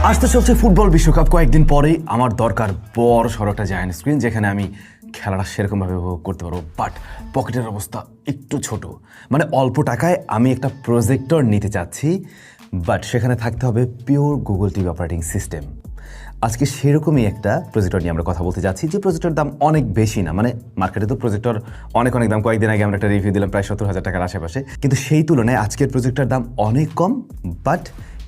আসতে চলছে ফুটবল বিশ্বকাপ, কয়েকদিন পরেই আমার দরকার বড় সড়ো একটা জায়ান্ট স্ক্রিন যেখানে আমি খেলাটা সেরকমভাবে উপভোগ করতে পারবো। বাট পকেটের অবস্থা একটু ছোট, মানে অল্প টাকায় আমি একটা প্রজেক্টর নিতে চাচ্ছি, বাট সেখানে থাকতে হবে pure Google TV operating system. আজকে সেরকমই একটা প্রজেক্টর নিয়ে আমরা কথা বলতে যাচ্ছি, যে প্রজেক্টর দাম অনেক বেশি না, মানে মার্কেটে তো প্রজেক্টর অনেক দাম। কয়েকদিন আগে আমরা একটা রিভিউ দিলাম প্রায় 70,000 টাকার আশেপাশে, কিন্তু সেই তুলনায় আজকের প্রজেক্টর দাম অনেক কম। বাট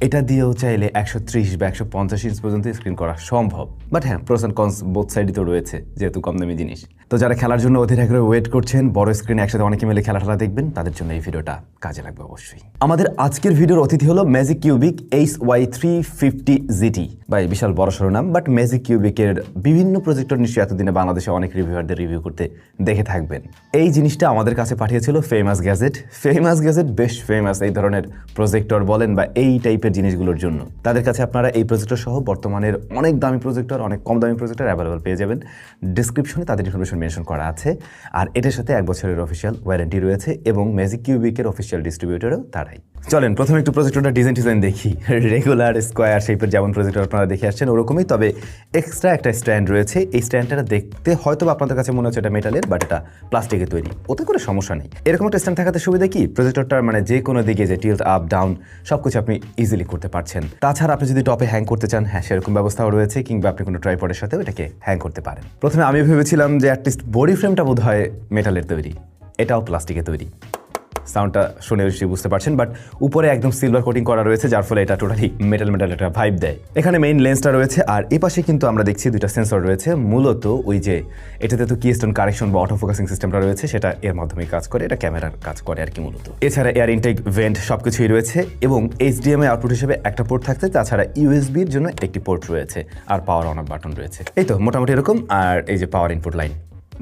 এটা দিয়েও চাইলে 130 বা 150 ইঞ্চ পর্যন্ত স্ক্রিন করা সম্ভব। বাট হ্যাঁ, প্রোস অ্যান্ড কনস বোথ সাইডই তো রয়েছে, যেহেতু কম দামি জিনিস। তো যারা খেলার জন্য অধীর আগ্রহে ওয়েট করছেন, বড় স্ক্রিনে একসাথে অনেকে মিলে খেলা দেখবেন, তাদের জন্য এই ভিডিওটা কাজে লাগবে অবশ্যই। আমাদের আজকের ভিডিওর অতিথি হলো ম্যাজিক কিউবিক HY350GT। ভাই বিশাল বড় সড়ো নাম, বাট ম্যাজিক কিউবিকের বিভিন্ন প্রজেক্টর নিশ্চয়ই এতদিনে বাংলাদেশে অনেক রিভিউয়ারদের রিভিউ করতে দেখে থাকবেন। এই জিনিসটা আমাদের কাছে পাঠিয়েছিল ফেমাস গ্যাজেট। ফেমাস গ্যাজেট বেশ ফেমাস এই ধরনের প্রজেক্টর বলেন বা এই টাইপের জিনিসগুলোর জন্য। তাদের কাছে আপনারা এই প্রজেক্টর সহ বর্তমানের অনেক দামি প্রজেক্টর, অনেক কম দামি প্রজেক্টর অ্যাভেলেবল পেয়ে যাবেন। ডিসক্রিপশনে তাদের ইনফরমেশন মেনশন করা আছে। আর এটার সাথে 1 বছরের অফিসিয়াল ওয়ারেন্টি রয়েছে এবং ম্যাজিক কিউবিকের অফিসিয়াল ডিস্ট্রিবিউটরও তারাই। চলেন প্রথমে একটু প্রজেক্টরটা ডিজাইন দেখি। রেগুলার স্কোয়ার শেপের যেমন প্রজেক্টর আপনারা দেখে আসছেন ওরকমই, তবে এক্সট্রা একটা স্ট্যান্ড রয়েছে। এই স্ট্যান্ডটা দেখতে হয়তো আপনাদের কাছে মনে হচ্ছে এটা মেটালের, বাট এটা প্লাস্টিকের তৈরি, ওতে করে সমস্যা নেই। এরকম একটা স্ট্যান্ড থাকাতে সুবিধা কি, প্রজেক্টরটার মানে যে কোনো দিকে যে টিল্ট আপ ডাউন সবকিছু আপনি ইজিলি করতে পারছেন। তাছাড়া আপনি যদি টপে হ্যাং করতে চান, হ্যাঁ সেরকম ব্যবস্থাও রয়েছে, কিংবা আপনি কোনো ট্রাইপডের সাথে এটাকে হ্যাং করতে পারেন। প্রথমে আমি ভেবেছিলাম যে অ্যাটলিস্ট বডি ফ্রেমটা বোধ হয় মেটালের তৈরি, এটাও প্লাস্টিকের তৈরি। সাউন্ডটা শুনে বুঝতে পারছেন, বাট উপরে একদম সিলভার কোটিং করা রয়েছে, যার ফলে এটা টোটালি মেটাল একটা ভাইব দেয়। এখানে মেইন লেন্সটা রয়েছে, আর এই পাশে কিন্তু আমরা দেখছি দুইটা সেন্সর রয়েছে। মূলত ওই যে এটাতে তো কিস্টোন কারেকশন বা অটো ফোকাসিং সিস্টেমটা রয়েছে, সেটা এর মাধ্যমে কাজ করে, এটা ক্যামেরার কাজ করে আর কি মূলত। এছাড়া এয়ার ইনটেক, ভেন্ট সবকিছুই রয়েছে এবং HDMI আউটপুট হিসেবে একটা পোর্ট থাকছে, তাছাড়া USB-র জন্য একটি পোর্ট রয়েছে, আর পাওয়ার অন অফ বাটন রয়েছে। এই তো মোটামুটি এরকম, আর এই যে পাওয়ার ইনপুট লাইন,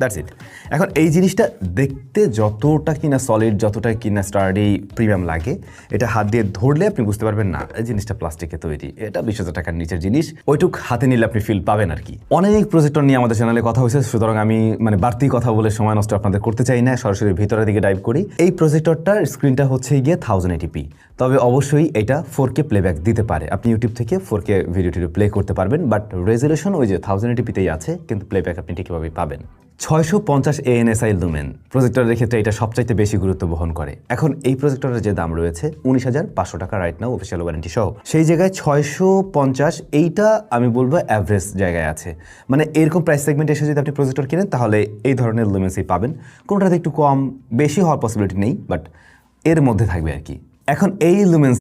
দ্যাটস ইট। এখন এই জিনিসটা দেখতে যতটা কিনা সলিড, যতটা কিনা স্টার্ডি প্রিমিয়াম লাগে, এটা হাত দিয়ে ধরলে আপনি বুঝতে পারবেন না এই জিনিসটা প্লাস্টিকে তৈরি, এটা 20,000 টাকার নিচের জিনিস। ওইটুক হাতে নিলে আপনি ফিল পাবেন আর কি। অনেক প্রজেক্টর নিয়ে আমাদের চ্যানেলে কথা হয়েছে, সুতরাং আমি বাড়তি কথা বলে সময় নষ্ট আপনাদের করতে চাই না, সরাসরি ভিতরের দিকে ডাইভ করি। এই প্রজেক্টরটার স্ক্রিনটা হচ্ছে গিয়ে 1080p, তবে অবশ্যই এটা 4K প্লেব্যাক দিতে পারে। আপনি ইউটিউব থেকে 4K ভিডিওটি প্লে করতে পারবেন, বাট রেজলিউশন ওই যে 1080pতেই আছে, কিন্তু প্লেব্যাক আপনি ঠিকভাবেই পাবেন। 650 ANSI লুমেন প্রজেক্টরের ক্ষেত্রে এটা সবচাইতে বেশি গুরুত্ব বহন করে। এখন এই প্রজেক্টরের যে দাম রয়েছে 19,500 টাকা রাইট নাও, অফিসিয়াল ওয়ারেন্টি সহ। সেই জায়গায় 650, এইটা আমি বলবো অ্যাভারেজ জায়গায় আছে। মানে এরকম প্রাইস সেগমেন্টে এসে যদি আপনি প্রজেক্টর কিনেন, তাহলে এই ধরনের লুমেন্সই পাবেন। কোনোটাতে একটু কম বেশি হওয়ার পসিবিলিটি নেই, বাট এর মধ্যে থাকবে আর কি। এখন এই লুমেন্স